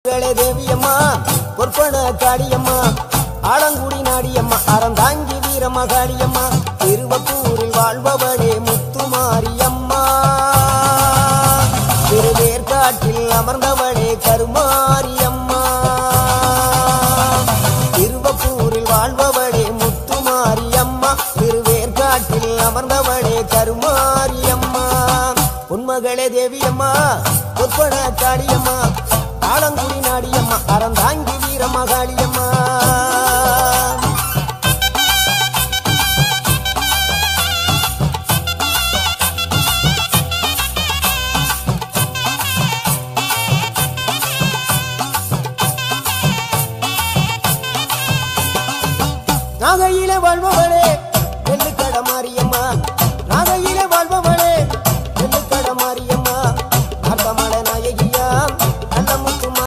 தேவியம்மா பொற்பன காளியம்மா ஆலங்குடி நாடியம்மா அறந்தாங்கி வீரமகாளியம்மா திருவப்பூரில் வாழ்பவளே முத்துமாரியம்மா திருவேற்காட்டில் அமர்ந்தவளே கருமாரியம்மா திருவப்பூரில் வாழ்பவளே முத்துமாரியம்மா திருவேற்காட்டில் அமர்ந்தவளே கருமாரியம்மா உன்மகளே தேவியம்மா பொற்பன காளியம்மா ஆலங்குடி நாடியம்மா அறந்தாங்கி வீரமகாளியம்மா நாகையிலே வாழ்பவளே வெள்ளிக்கடமா